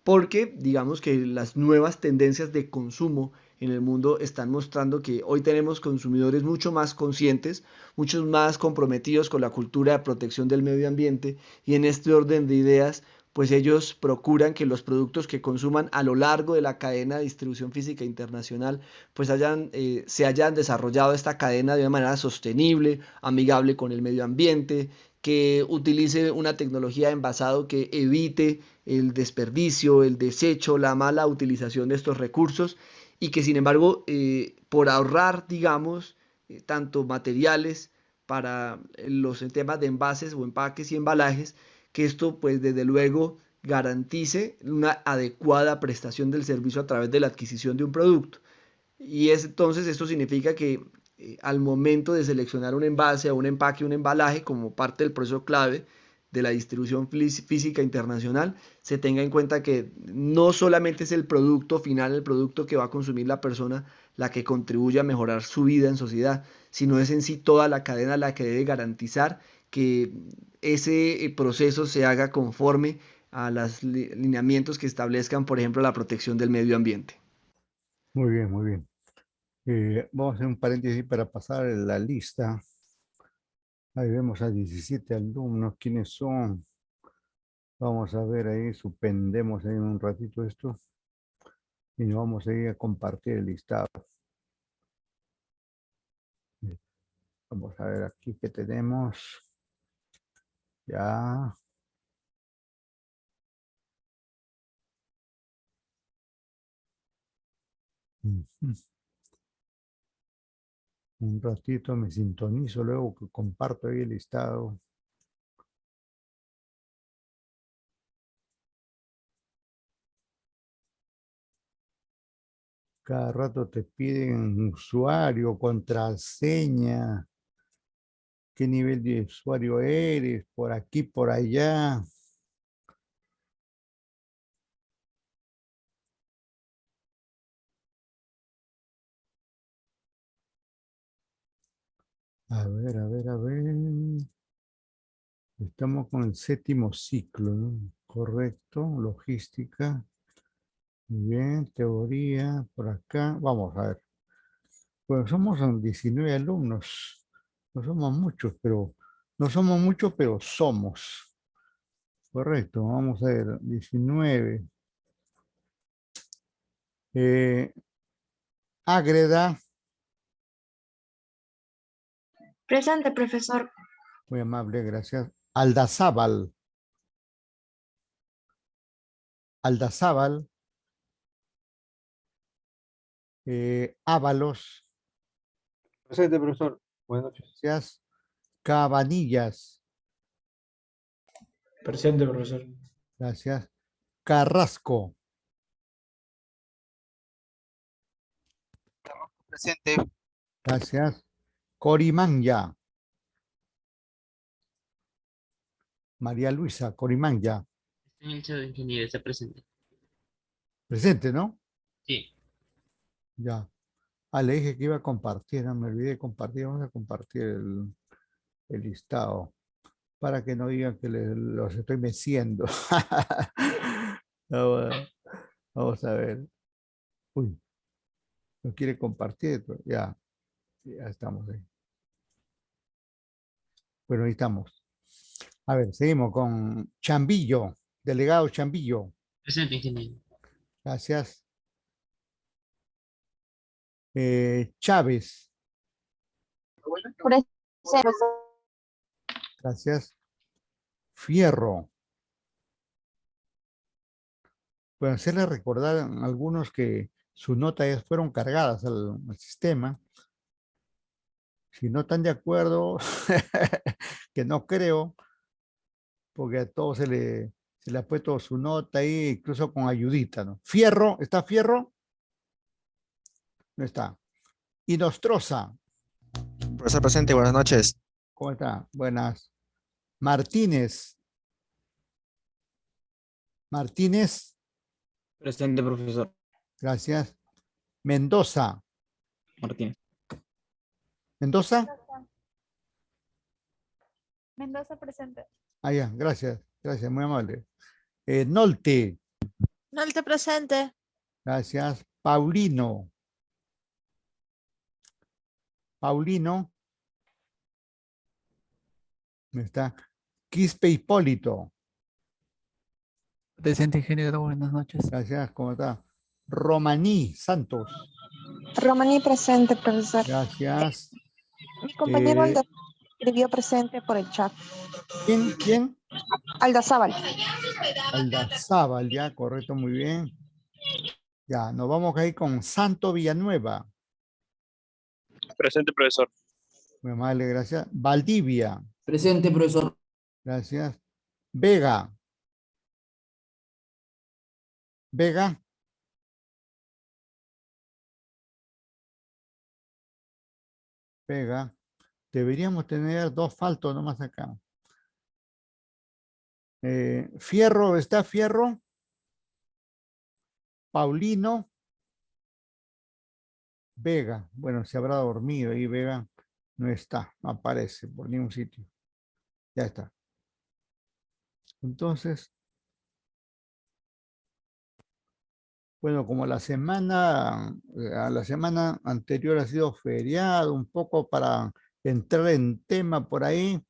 Porque digamos que las nuevas tendencias de consumo en el mundo están mostrando que hoy tenemos consumidores mucho más conscientes, muchos más comprometidos con la cultura de protección del medio ambiente, y en este orden de ideas, pues ellos procuran que los productos que consuman a lo largo de la cadena de distribución física internacional pues se hayan desarrollado esta cadena de una manera sostenible, amigable con el medio ambiente, que utilice una tecnología de envasado que evite el desperdicio, el desecho, la mala utilización de estos recursos, y que sin embargo por ahorrar, digamos, tanto materiales para los temas de envases o empaques y embalajes, que esto pues desde luego garantice una adecuada prestación del servicio a través de la adquisición de un producto. Y entonces esto significa que al momento de seleccionar un envase, un empaque, un embalaje como parte del proceso clave de la distribución física internacional, se tenga en cuenta que no solamente es el producto final, el producto que va a consumir la persona, la que contribuye a mejorar su vida en sociedad, sino es en sí toda la cadena la que debe garantizar que ese proceso se haga conforme a los lineamientos que establezcan, por ejemplo, la protección del medio ambiente. Muy bien, muy bien. Vamos a hacer un paréntesis para pasar la lista. Ahí vemos a 17 alumnos. ¿Quiénes son? Vamos a ver ahí, suspendemos ahí un ratito esto y nos vamos a ir a compartir el listado. Vamos a ver aquí qué tenemos. Ya. Ujú. Un ratito me sintonizo, luego que comparto ahí el listado. Cada rato te piden usuario, contraseña, qué nivel de usuario eres, por aquí, por allá. A ver, a ver, a ver. Estamos con el séptimo ciclo, ¿no? Correcto, logística. Muy bien, teoría, por acá. Vamos a ver. Bueno, somos 19 alumnos. No somos muchos, pero no somos muchos, pero somos. Correcto, vamos a ver. 19. Ágreda, Presente, profesor. muy amable, gracias. Aldazábal, Aldazábal, Ábalos, Presente, profesor. Buenas noches. gracias. Cabanillas, Presente, profesor. gracias. Carrasco, Presente. gracias. Corimanya, María Luisa, Corimanya, En el chat de ingeniería está presente. presente, ¿no? Sí. Ya. Ah, le dije que iba a compartir, no me olvidé de compartir. Vamos a compartir el listado para que no digan que los estoy meciendo. Vamos, vamos a ver. Uy, no quiere compartir, pero ya estamos ahí. Bueno, ahí estamos. A ver, seguimos con Chambillo, delegado Chambillo. Presente, ingeniero. Gracias. Chávez, Presente. gracias. Fierro. Bueno, hacerle recordar a algunos que sus notas ya fueron cargadas al sistema. Si no están de acuerdo, que no creo, porque a todos se le ha puesto su nota ahí, incluso con ayudita, ¿no? Fierro, ¿está Fierro? No está. Y Nostroza, Profesor presente, buenas noches. ¿cómo está? Buenas. Martínez, Martínez, Presente, profesor gracias. Mendoza, Martínez. Mendoza, Mendoza presente. ah, ya, gracias, gracias, muy amable. Nolte, Nolte presente. gracias. Paulino, Paulino, ¿dónde está? Quispe Hipólito, Presente, ingeniero, buenas noches. gracias, ¿cómo está? Romaní Santos, Romaní presente, profesor. gracias. Mi compañero Eh, escribió presente por el chat. ¿Quién? Aldazábal. Aldazábal, ya, correcto, muy bien. Ya, nos vamos a ir con Santo Villanueva. Presente, profesor. Muy amable, gracias. Valdivia, Presente, profesor. gracias. Vega. Vega. Vega. Deberíamos tener dos faltos nomás acá. Fierro, ¿está Fierro? Paulino. Vega. Bueno, se habrá dormido ahí, Vega. No está, no aparece por ningún sitio. Ya está. Entonces, bueno, como a la semana anterior ha sido feriado, un poco para entrar en tema por ahí,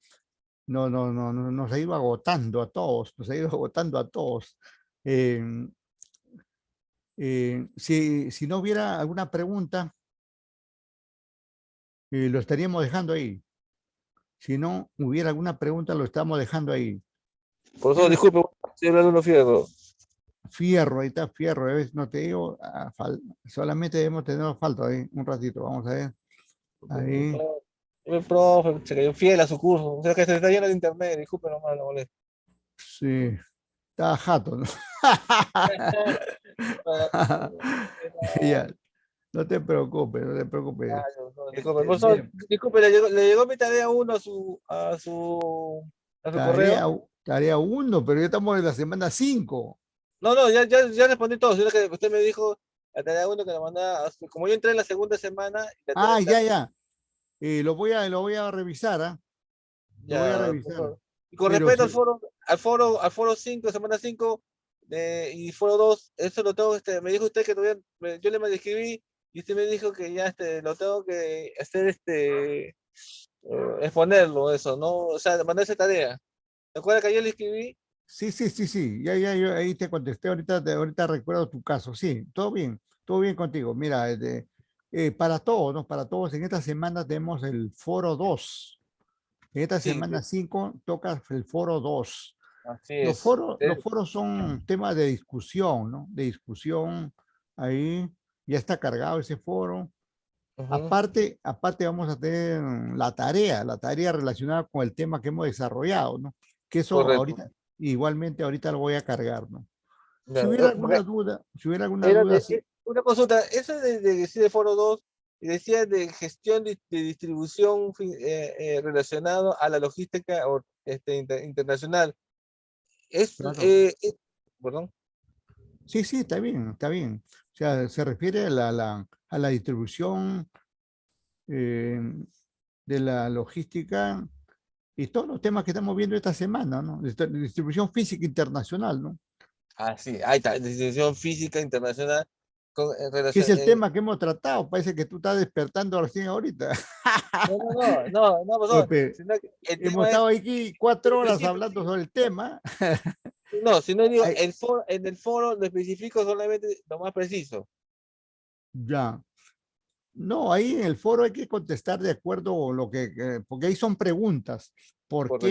nos ha ido agotando a todos, nos ha ido agotando a todos. Eh, si no hubiera alguna pregunta, lo estaríamos dejando ahí. Si no hubiera alguna pregunta, lo estamos dejando ahí. Profesor, disculpe, estoy hablando uno fierro. Fierro, ahí está Fierro, no te digo, solamente debemos tener falta ahí, un ratito, vamos a ver. Ahí, El profe, se cayó fiel a su curso. O sea que se está lleno de internet, disculpe nomás, no moleste. sí, está jato, ¿no? Ya, no te preocupes, no te preocupes. Disculpe, profesor, Bien, disculpe, le llegó mi tarea 1 a su correo. tarea 1, pero ya estamos en la semana 5. No, no, ya respondí todo. Sino que usted me dijo la tarea 1 que la mandaba. Como yo entré en la segunda semana, Ah, ya. Lo voy a revisar, ¿ah? Lo voy a ya, revisar. profesor. Y con Pero respecto sí, al foro 5, semana 5 y foro 2, eso lo tengo, me dijo usted que todavía, yo le escribí y usted me dijo que ya lo tengo que hacer, exponerlo, eso, ¿no? O sea, mandar esa tarea. ¿Se acuerda que ayer le escribí? sí. Yo ahí te contesté, ahorita recuerdo tu caso. Sí, todo bien contigo. Mira, para todos, ¿no? Para todos, en esta semana tenemos el foro 2. En esta Sí, semana 5 toca el foro 2. así es. Los foros son temas de discusión, ¿no? De discusión. Ahí ya está cargado ese foro. Ujú, Aparte vamos a tener la tarea relacionada con el tema que hemos desarrollado, ¿no? Que eso correcto. ahorita, igualmente ahorita lo voy a cargar, ¿no? Ya, porque Si hubiera alguna era duda, sí. una consulta, eso de decir de foro 2 y decía de gestión de distribución relacionado a la logística internacional. Es, Claro. perdón. Sí, está bien, está bien. O sea, se refiere a a la distribución eh, de la logística y todos los temas que estamos viendo esta semana, ¿no? Distribución física internacional, ¿no? Ah, sí, ahí está, distribución física internacional en Que es relación. el tema que hemos tratado. Parece que tú estás despertando recién ahorita. No, pasó, Oye, sino que el hemos tema es estado aquí 4 horas hablando específico. sobre el tema. No, si no digo, Ay, en el foro lo especifico solamente lo más preciso. ya. No, ahí en el foro hay que contestar de acuerdo a lo porque ahí son preguntas. Correcto.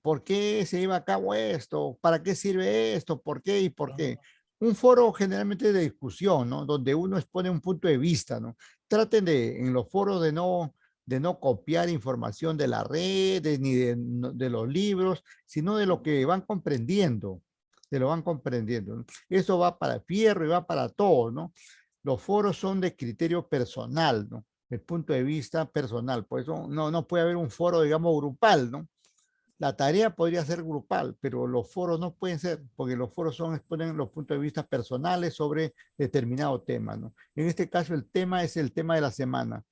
Por qué se lleva a cabo esto? ¿Para qué sirve esto? ¿Por qué y por Ajá. qué? Un foro generalmente de discusión, ¿no? Donde uno expone un punto de vista, ¿no? Traten en los foros de no copiar información de la red, ni de los libros, sino de lo que van comprendiendo, de lo van comprendiendo, ¿no? Eso va para Fierro y va para todos, ¿no? Los foros son de criterio personal, ¿no? El punto de vista personal. Por eso no puede haber un foro, digamos, grupal, ¿no? La tarea podría ser grupal, pero los foros no pueden ser, porque los foros exponen los puntos de vista personales sobre determinado tema, ¿no? En este caso, el tema es el tema de la semana.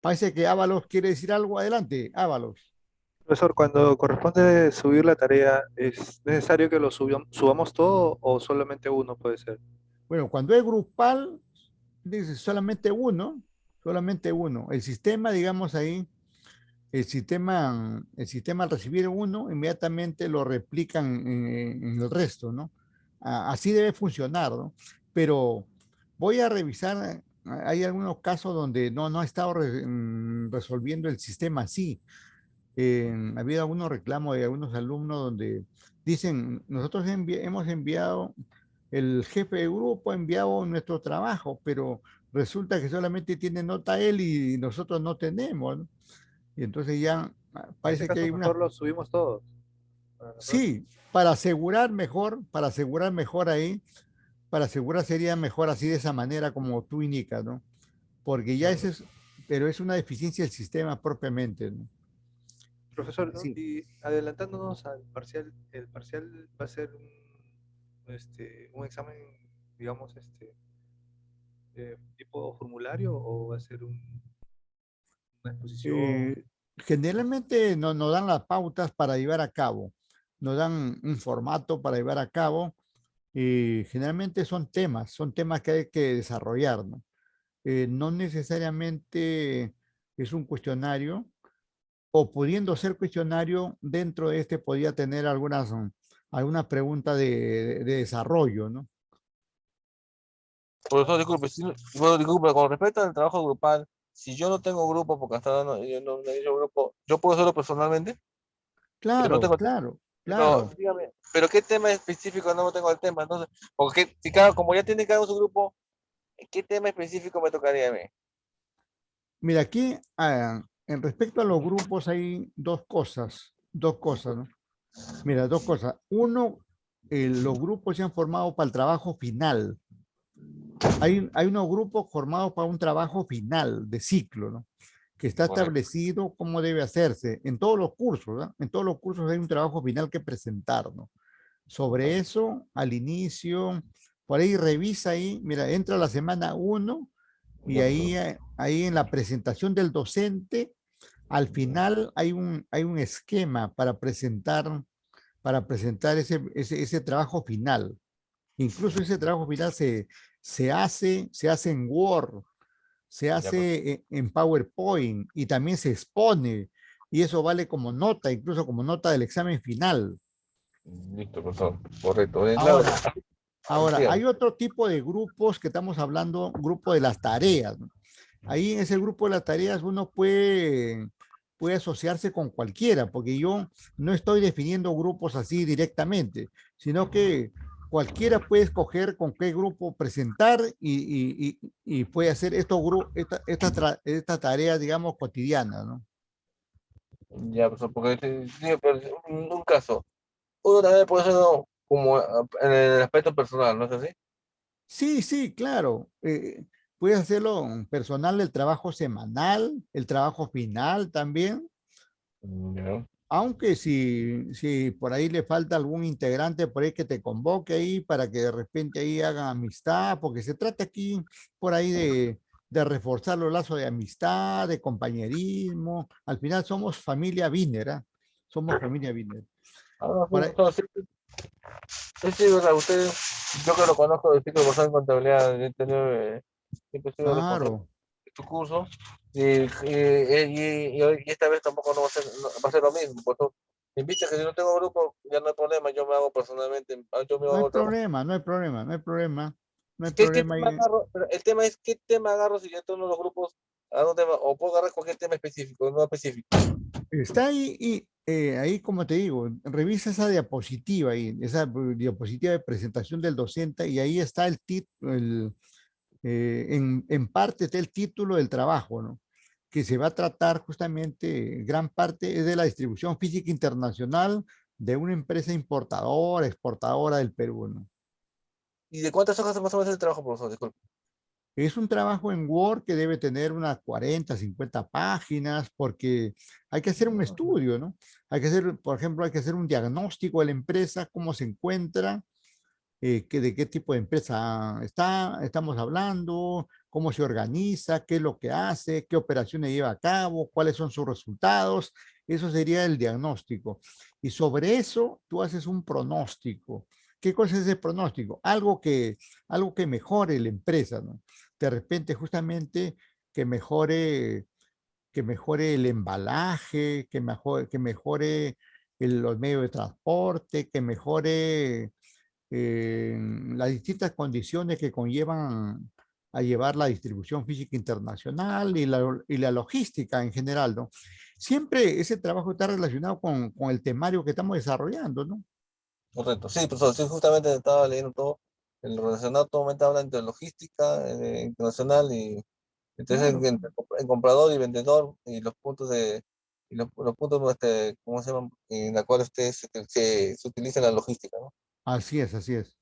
Parece que Ábalos quiere decir algo. Adelante, Ábalos. Profesor, cuando corresponde subir la tarea, ¿es necesario que lo subamos todo o solamente uno puede ser? Bueno, cuando es grupal, dice solamente uno. El sistema, digamos ahí, el sistema al recibir uno, inmediatamente lo replican en el resto, ¿no? Así debe funcionar, ¿no? Pero voy a revisar, hay algunos casos donde no ha estado resolviendo el sistema así. Ha habido algunos reclamos de algunos alumnos donde dicen, nosotros hemos enviado, el jefe de grupo ha enviado nuestro trabajo, pero resulta que solamente tiene nota él y nosotros no tenemos, ¿no? Y entonces ya En ese parece que caso, hay una... mejor lo subimos todos. ¿Verdad? Sí, para asegurar mejor ahí, para asegurar sería mejor así de esa manera como tú indicas, ¿no? Porque ya ese es, pero es una deficiencia del sistema propiamente, ¿no? Profesor, Sí. y adelantándonos al parcial, ¿el parcial va a ser un examen, digamos, tipo formulario o va a ser un una exposición. Generalmente nos dan las pautas para llevar a cabo, nos dan un formato para llevar a cabo y generalmente son temas que hay que desarrollar, ¿no? No necesariamente es un cuestionario, o pudiendo ser cuestionario, dentro de este podía tener alguna pregunta de desarrollo, ¿no? Profesor, disculpe, bueno, disculpe, con respecto al trabajo grupal, si yo no tengo grupo, porque hasta ahora yo no he hecho grupo, ¿yo puedo hacerlo personalmente? Pero no Claro, tengo, claro, pero claro. dígame, ¿pero qué tema específico no tengo el tema? Entonces, porque si como ya tiene cada uno su grupo, ¿qué tema específico me tocaría a mí? Mira, aquí en respecto a los grupos hay dos cosas, ¿no? Mira, dos cosas. Uno, los grupos se han formado para el trabajo final. Hay unos grupos formados para un trabajo final de ciclo, ¿no? Que está Correcto. establecido cómo debe hacerse en todos los cursos, ¿no? En todos los cursos hay un trabajo final que presentar, ¿no? Sobre eso, al inicio, por ahí revisa ahí, mira, entra la semana 1 y Ya, ahí en la presentación del docente, al final hay un esquema para presentar ese trabajo final. Incluso ese trabajo final se hace en Word, se ya, pues, hace en PowerPoint y también se expone. Y eso vale como nota, incluso como nota del examen final. listo, profesor. Correcto. Claro, Ahora, ahora, dígame. hay otro tipo de grupos que estamos hablando, grupo de las tareas, ¿no? Ahí en ese grupo de las tareas uno puede asociarse con cualquiera, porque yo no estoy definiendo grupos así directamente, sino que cualquiera puede escoger con qué grupo presentar y puede hacer esta tarea, digamos, cotidiana, ¿no? Ya, profesor, porque sí, pero un caso. Uno también puede hacerlo como en el aspecto personal, ¿no es así? Sí, sí, claro. Puedes hacerlo personal, el trabajo semanal, el trabajo final también. Ya. Aunque si por ahí le falta algún integrante por ahí que te convoque ahí para que de repente ahí hagan amistad, porque se trata aquí por ahí de reforzar los lazos de amistad, de compañerismo. Al final somos familia Viner, ¿ah? Somos familia Viner. Ah, no, sí, Por ahí- profesor, sí, sí, sí, verdad, usted, yo que lo conozco del ciclo de en contabilidad, he tenido, siempre he sido responsable claro. de tu curso, y esta vez tampoco no va a ser, va a ser lo mismo, pues, me invita que si no tengo grupo, ya no hay problema, yo me hago personalmente, yo me No hay hago el trabajo. problema, no hay problema, no hay problema, no hay ¿Qué problema. tema agarro? Pero el tema es qué tema agarro si ya todos los grupos, a dónde va, o puedo agarrar cualquier tema específico, no específico. Está ahí y ahí, como te digo, revisa esa diapositiva ahí, esa diapositiva de presentación del docente y ahí está el título, en parte está el título del trabajo, ¿no? Que se va a tratar justamente, gran parte es de la distribución física internacional de una empresa importadora, exportadora del Perú, ¿no? ¿Y de cuántas hojas más o menos el trabajo, profesor? Disculpe. Es un trabajo en Word que debe tener unas 40, 50 páginas, porque hay que hacer un estudio, ¿no? Hay que hacer, por ejemplo, hay que hacer un diagnóstico de la empresa, cómo se encuentra, de qué tipo de empresa estamos hablando, cómo se organiza, qué es lo que hace, qué operaciones lleva a cabo, cuáles son sus resultados. Eso sería el diagnóstico. Y sobre eso tú haces un pronóstico. ¿Qué cosa es el pronóstico? Algo que mejore la empresa, ¿no? De repente, justamente, que mejore, que mejore el embalaje, que mejore los medios de transporte, que mejore las distintas condiciones que conllevan a llevar la distribución física internacional y la logística en general, ¿no? Siempre ese trabajo está relacionado con el temario que estamos desarrollando, ¿no? Correcto, sí, profesor, sí, justamente estaba leyendo todo, el relacionado todo momento habla entre logística internacional y entonces Claro, el comprador y vendedor y los puntos los puntos ¿cómo se llaman? En la cual se utiliza la logística, ¿no? así es, así es.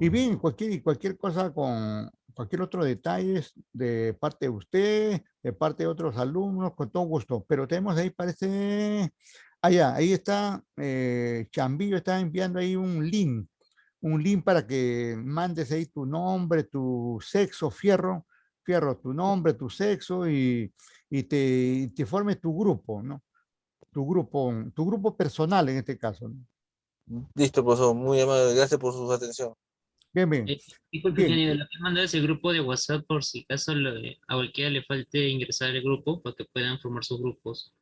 Y bien, cualquier cosa con cualquier otro detalle de parte de usted, de parte de otros alumnos, con todo gusto. Pero tenemos ahí, parece, allá, ahí está, Chambillo está enviando ahí un link para que mandes ahí tu nombre, tu sexo, fierro, Fierro, tu nombre, tu sexo y te formes tu grupo, ¿no? Tu grupo personal en este caso, ¿no? Listo, profesor. Muy amable. Gracias por su atención. Bien, bien. Disculpe, Bien. ingeniero, le voy a mandar ese grupo de WhatsApp por si acaso a cualquiera le falte ingresar al grupo para que puedan formar sus grupos.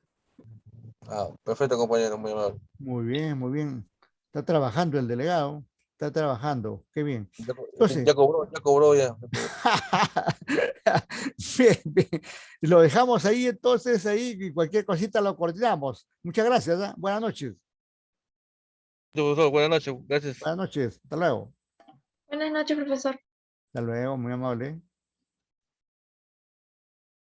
Ah, perfecto, compañero. Muy amable. Muy bien, muy bien. Está trabajando el delegado. Está trabajando. Qué bien. Ya, Entonces, ya cobró ya. bien, bien. Lo dejamos ahí entonces, ahí y cualquier cosita lo coordinamos. Muchas gracias. ¿Ah? Buenas noches. Profesor, buenas noches. Gracias. Buenas noches. Hasta luego. Buenas noches, profesor. Hasta luego, muy amable.